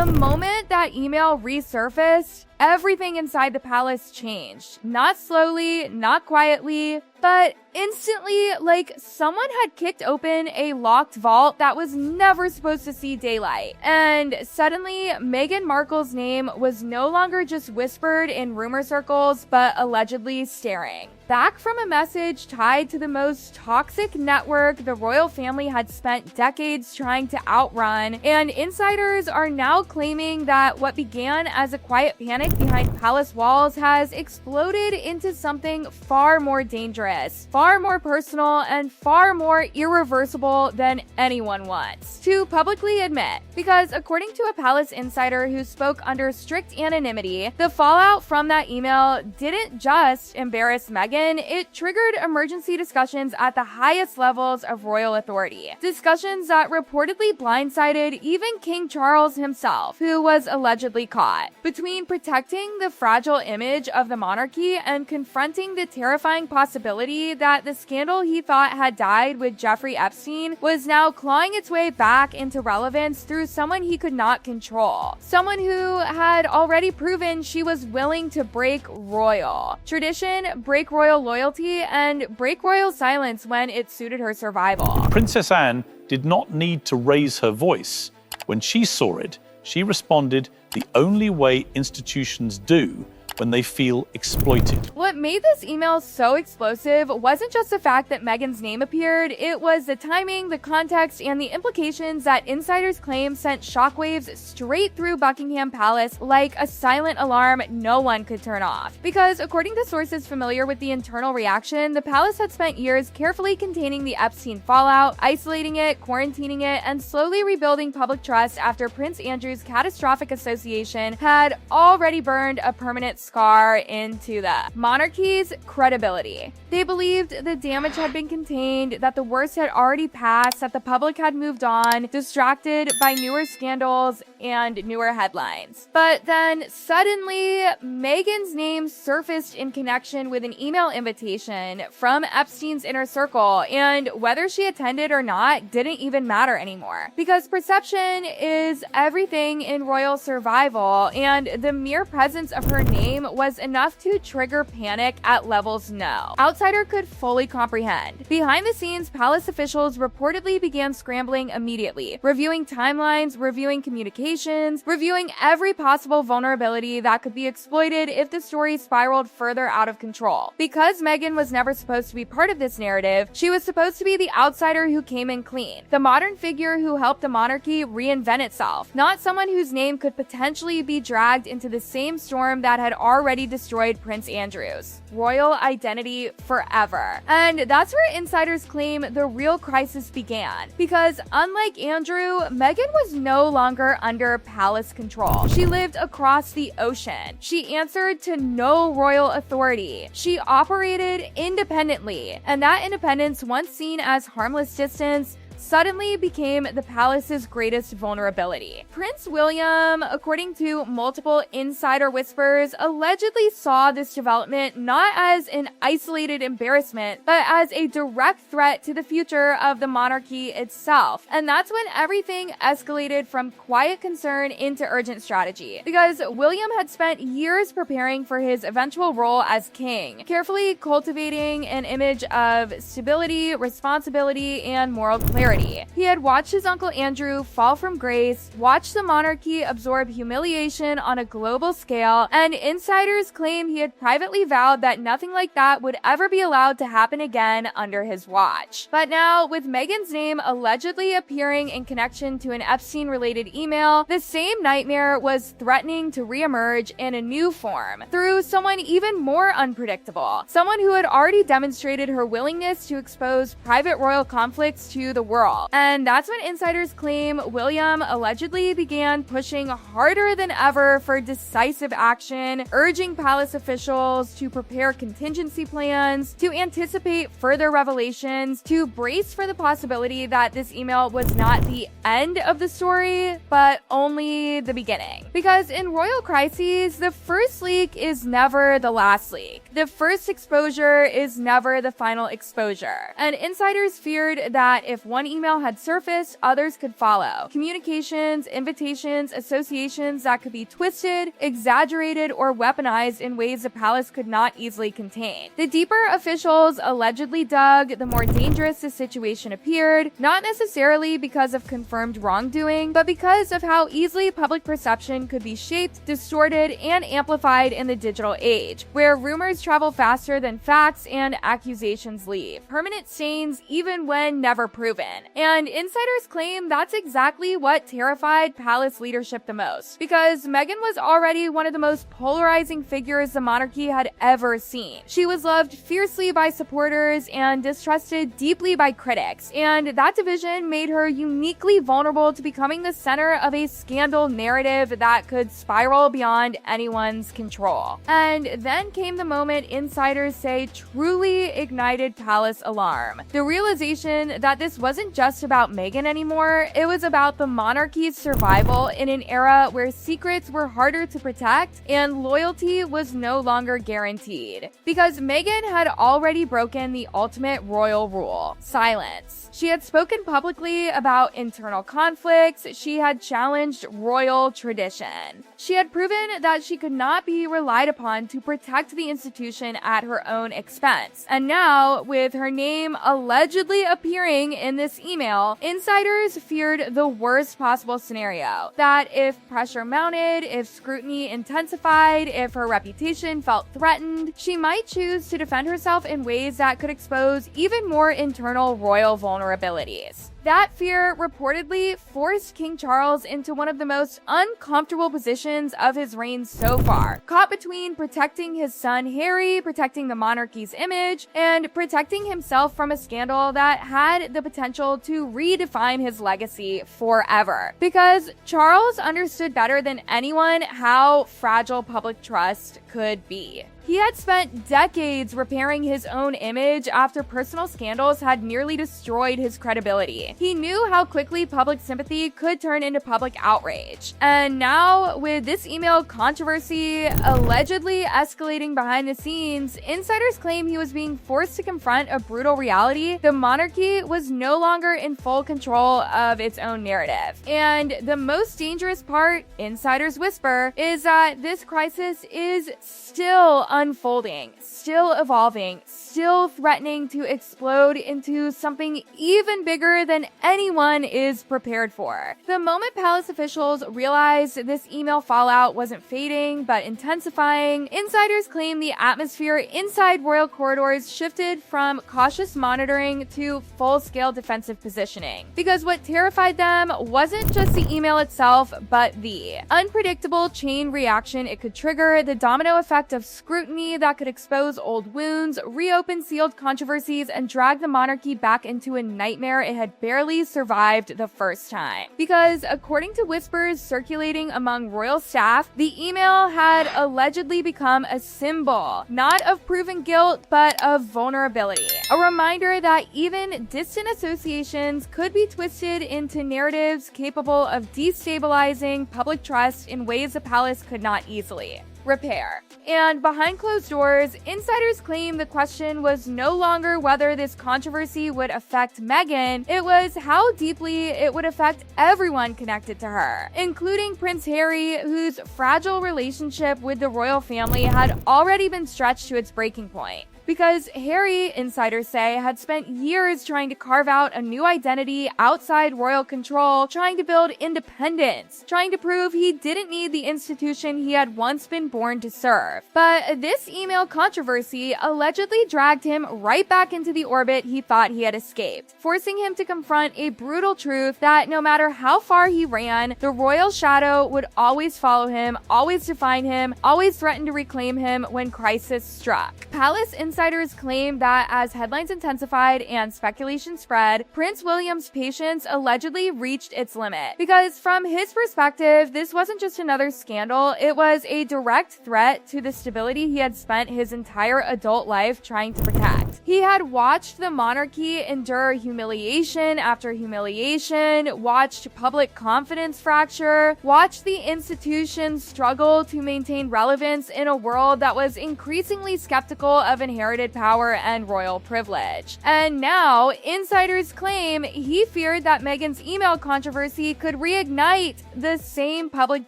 The moment that email resurfaced, everything inside the palace changed. Not slowly, not quietly, but instantly, like someone had kicked open a locked vault that was never supposed to see daylight. And suddenly, Meghan Markle's name was no longer just whispered in rumor circles, but allegedly staring. Back from a message tied to the most toxic network the royal family had spent decades trying to outrun, and insiders are now claiming that what began as a quiet panic behind palace walls has exploded into something far more dangerous, far more personal, and far more irreversible than anyone wants to publicly admit. Because according to a palace insider who spoke under strict anonymity, the fallout from that email didn't just embarrass Meghan, it triggered emergency discussions at the highest levels of royal authority. Discussions that reportedly blindsided even King Charles himself, who was allegedly caught. Between protecting the fragile image of the monarchy and confronting the terrifying possibility that the scandal he thought had died with Jeffrey Epstein was now clawing its way back into relevance through someone he could not control. Someone who had already proven she was willing to break royal tradition, break royal loyalty, and break royal silence when it suited her survival. Princess Anne did not need to raise her voice. When she saw it, she responded the only way institutions do when they feel exploited. What made this email so explosive wasn't just the fact that Meghan's name appeared, it was the timing, the context, and the implications that insiders claim sent shockwaves straight through Buckingham Palace like a silent alarm no one could turn off. Because according to sources familiar with the internal reaction, the palace had spent years carefully containing the Epstein fallout, isolating it, quarantining it, and slowly rebuilding public trust after Prince Andrew's catastrophic association had already burned a permanent scar into the monarchy's credibility. They believed the damage had been contained, that the worst had already passed, that the public had moved on, distracted by newer scandals and newer headlines. But then suddenly, Meghan's name surfaced in connection with an email invitation from Epstein's inner circle, and whether she attended or not didn't even matter anymore. Because perception is everything in royal survival, and the mere presence of her name was enough to trigger panic at levels no outsider could fully comprehend. Behind the scenes, palace officials reportedly began scrambling immediately, reviewing timelines, reviewing communications, reviewing every possible vulnerability that could be exploited if the story spiraled further out of control. Because Meghan was never supposed to be part of this narrative, she was supposed to be the outsider who came in clean, the modern figure who helped the monarchy reinvent itself, not someone whose name could potentially be dragged into the same storm that had already destroyed Prince Andrew's royal identity forever. And that's where insiders claim the real crisis began. Because unlike Andrew, Meghan was no longer under palace control. She lived across the ocean. She answered to no royal authority. She operated independently. And that independence, once seen as harmless distance, suddenly became the palace's greatest vulnerability. Prince William, according to multiple insider whispers, allegedly saw this development not as an isolated embarrassment, but as a direct threat to the future of the monarchy itself. And that's when everything escalated from quiet concern into urgent strategy. Because William had spent years preparing for his eventual role as king, carefully cultivating an image of stability, responsibility, and moral clarity. He had watched his uncle Andrew fall from grace, watched the monarchy absorb humiliation on a global scale, and insiders claim he had privately vowed that nothing like that would ever be allowed to happen again under his watch. But now, with Meghan's name allegedly appearing in connection to an Epstein-related email, the same nightmare was threatening to reemerge in a new form, through someone even more unpredictable, someone who had already demonstrated her willingness to expose private royal conflicts to the world. And that's when insiders claim William allegedly began pushing harder than ever for decisive action, urging palace officials to prepare contingency plans, to anticipate further revelations, to brace for the possibility that this email was not the end of the story, but only the beginning. Because in royal crises, the first leak is never the last leak. The first exposure is never the final exposure. And insiders feared that if one one email had surfaced, others could follow. Communications, invitations, associations that could be twisted, exaggerated, or weaponized in ways the palace could not easily contain. The deeper officials allegedly dug, the more dangerous the situation appeared, not necessarily because of confirmed wrongdoing, but because of how easily public perception could be shaped, distorted, and amplified in the digital age, where rumors travel faster than facts and accusations leave permanent stains even when never proven. And insiders claim that's exactly what terrified palace leadership the most, because Meghan was already one of the most polarizing figures the monarchy had ever seen. She was loved fiercely by supporters and distrusted deeply by critics, and that division made her uniquely vulnerable to becoming the center of a scandal narrative that could spiral beyond anyone's control. And then came the moment insiders say truly ignited palace alarm. The realization that this wasn't just about Meghan anymore, it was about the monarchy's survival in an era where secrets were harder to protect and loyalty was no longer guaranteed. Because Meghan had already broken the ultimate royal rule: silence. She had spoken publicly about internal conflicts, she had challenged royal tradition. She had proven that she could not be relied upon to protect the institution at her own expense. And now, with her name allegedly appearing in this email, insiders feared the worst possible scenario. That if pressure mounted, if scrutiny intensified, if her reputation felt threatened, she might choose to defend herself in ways that could expose even more internal royal vulnerabilities. That fear reportedly forced King Charles into one of the most uncomfortable positions of his reign so far, caught between protecting his son Harry, protecting the monarchy's image, and protecting himself from a scandal that had the potential to redefine his legacy forever. Because Charles understood better than anyone how fragile public trust could be. He had spent decades repairing his own image after personal scandals had nearly destroyed his credibility. He knew how quickly public sympathy could turn into public outrage. And now, with this email controversy allegedly escalating behind the scenes, insiders claim he was being forced to confront a brutal reality: the monarchy was no longer in full control of its own narrative. And the most dangerous part, insiders whisper, is that this crisis is still unfolding, still evolving, still threatening to explode into something even bigger than anyone is prepared for. The moment palace officials realized this email fallout wasn't fading but intensifying, insiders claim the atmosphere inside royal corridors shifted from cautious monitoring to full-scale defensive positioning. Because what terrified them wasn't just the email itself, but the unpredictable chain reaction it could trigger, the domino effect of scrutiny that could expose old wounds, reopen sealed controversies, and drag the monarchy back into a nightmare it had barely survived the first time. Because according to whispers circulating among royal staff, the email had allegedly become a symbol, not of proven guilt, but of vulnerability. A reminder that even distant associations could be twisted into narratives capable of destabilizing public trust in ways the palace could not easily repair. And behind closed doors, insiders claim the question was no longer whether this controversy would affect Meghan, it was how deeply it would affect everyone connected to her, including Prince Harry, whose fragile relationship with the royal family had already been stretched to its breaking point. Because Harry, insiders say, had spent years trying to carve out a new identity outside royal control, trying to build independence, trying to prove he didn't need the institution he had once been born to serve. But this email controversy allegedly dragged him right back into the orbit he thought he had escaped, forcing him to confront a brutal truth that no matter how far he ran, the royal shadow would always follow him, always define him, always threaten to reclaim him when crisis struck. Palace insiders claim that as headlines intensified and speculation spread, Prince William's patience allegedly reached its limit. Because from his perspective, this wasn't just another scandal, it was a direct threat to the stability he had spent his entire adult life trying to protect. He had watched the monarchy endure humiliation after humiliation, watched public confidence fracture, watched the institutions struggle to maintain relevance in a world that was increasingly skeptical of inherited power and royal privilege. And now, insiders claim he feared that Meghan's email controversy could reignite the same public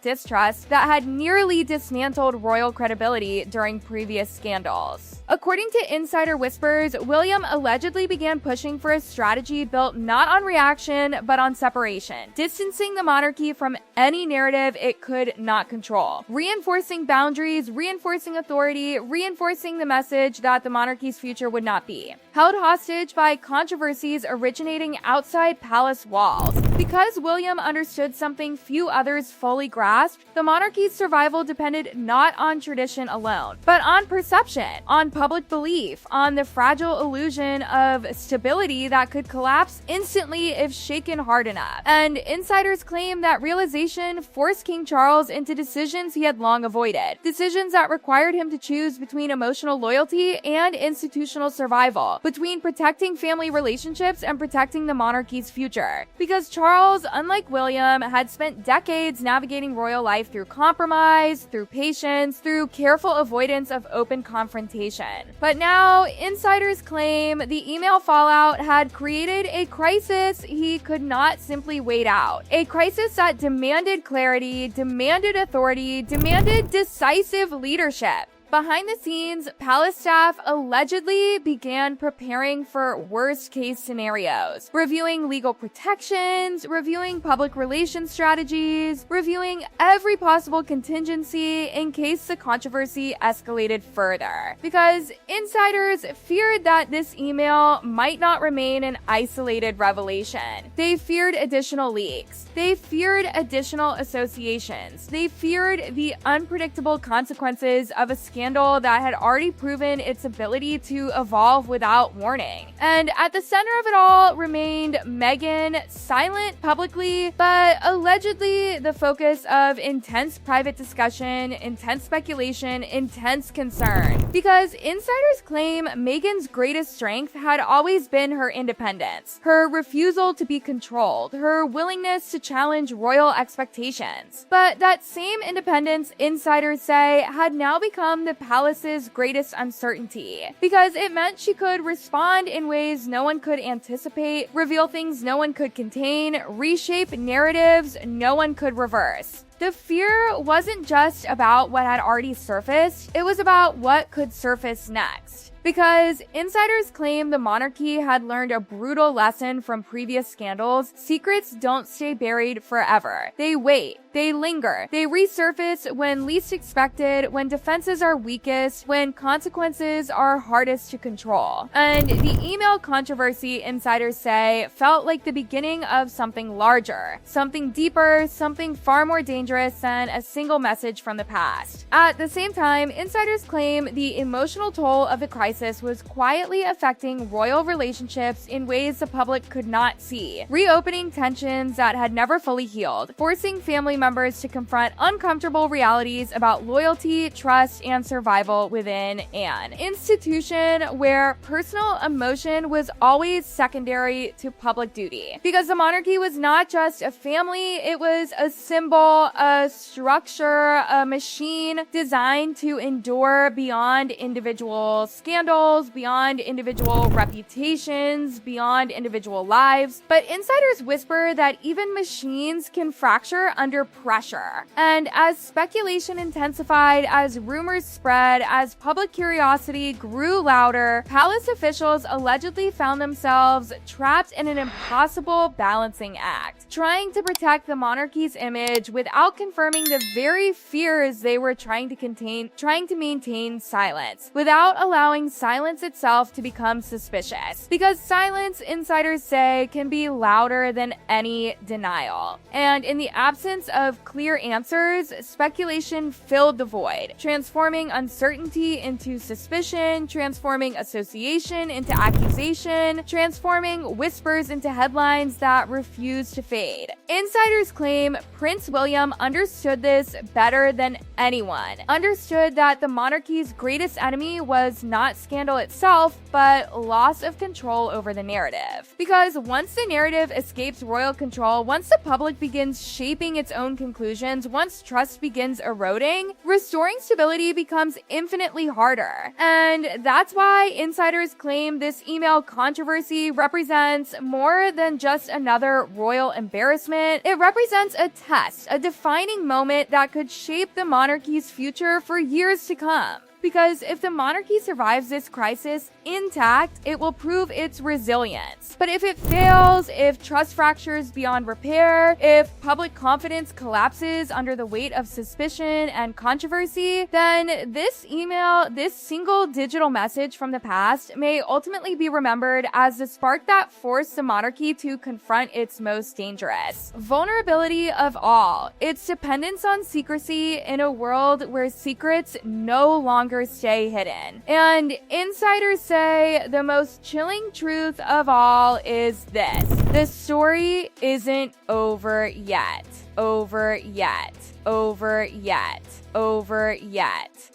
distrust that had nearly dismantled royal credibility during previous scandals. According to insider whispers, William allegedly began pushing for a strategy built not on reaction, but on separation, distancing the monarchy from any narrative it could not control, reinforcing boundaries, reinforcing authority, reinforcing the message that the monarchy's future would not be held hostage by controversies originating outside palace walls. Because William understood something few others fully grasped, the monarchy's survival depended not on tradition alone, but on perception, on public belief, on the fragile illusion of stability that could collapse instantly if shaken hard enough. And insiders claim that realization forced King Charles into decisions he had long avoided, decisions that required him to choose between emotional loyalty and institutional survival, between protecting family relationships and protecting the monarchy's future. Because Charles, unlike William, had spent decades navigating royal life through compromise, through patience, through careful avoidance of open confrontation. But now, insiders claim the email fallout had created a crisis he could not simply wait out. A crisis that demanded clarity, demanded authority, demanded decisive leadership. Behind the scenes, palace staff allegedly began preparing for worst-case scenarios, reviewing legal protections, reviewing public relations strategies, reviewing every possible contingency in case the controversy escalated further. Because insiders feared that this email might not remain an isolated revelation. They feared additional leaks. They feared additional associations. They feared the unpredictable consequences of a scandal that had already proven its ability to evolve without warning. And at the center of it all remained Meghan, silent publicly, but allegedly the focus of intense private discussion, intense speculation, intense concern. Because insiders claim Meghan's greatest strength had always been her independence, her refusal to be controlled, her willingness to challenge royal expectations. But that same independence, insiders say, had now become the palace's greatest uncertainty, because it meant she could respond in ways no one could anticipate, reveal things no one could contain, reshape narratives no one could reverse. The fear wasn't just about what had already surfaced, it was about what could surface next. Because insiders claim the monarchy had learned a brutal lesson from previous scandals. Secrets don't stay buried forever. They wait. They linger. They resurface when least expected, when defenses are weakest, when consequences are hardest to control. And the email controversy, insiders say, felt like the beginning of something larger, something deeper, something far more dangerous than a single message from the past. At the same time, insiders claim the emotional toll of the crisis was quietly affecting royal relationships in ways the public could not see, reopening tensions that had never fully healed, forcing family members to confront uncomfortable realities about loyalty, trust, and survival within an institution where personal emotion was always secondary to public duty. Because the monarchy was not just a family, it was a symbol, a structure, a machine designed to endure beyond individual scandals, beyond individual reputations, beyond individual lives. But insiders whisper that even machines can fracture under pressure. And as speculation intensified, as rumors spread, as public curiosity grew louder, palace officials allegedly found themselves trapped in an impossible balancing act, trying to protect the monarchy's image without confirming the very fears they were trying to contain, trying to maintain silence, without allowing silence itself to become suspicious. Because silence, insiders say, can be louder than any denial. And in the absence of clear answers, speculation filled the void, transforming uncertainty into suspicion, transforming association into accusation, transforming whispers into headlines that refuse to fade. Insiders claim Prince William understood this better than anyone, understood that the monarchy's greatest enemy was not scandal itself, but loss of control over the narrative. Because once the narrative escapes royal control, once the public begins shaping its own conclusions, once trust begins eroding, restoring stability becomes infinitely harder. And that's why insiders claim this email controversy represents more than just another royal embarrassment. It represents a test, a defining moment that could shape the monarchy's future for years to come. Because if the monarchy survives this crisis intact, it will prove its resilience. But if it fails, if trust fractures beyond repair, if public confidence collapses under the weight of suspicion and controversy, then this email, this single digital message from the past, may ultimately be remembered as the spark that forced the monarchy to confront its most dangerous vulnerability of all, its dependence on secrecy in a world where secrets no longer stay hidden. And insiders say the most chilling truth of all is this: the story isn't over yet. Over yet. Over yet. Over yet.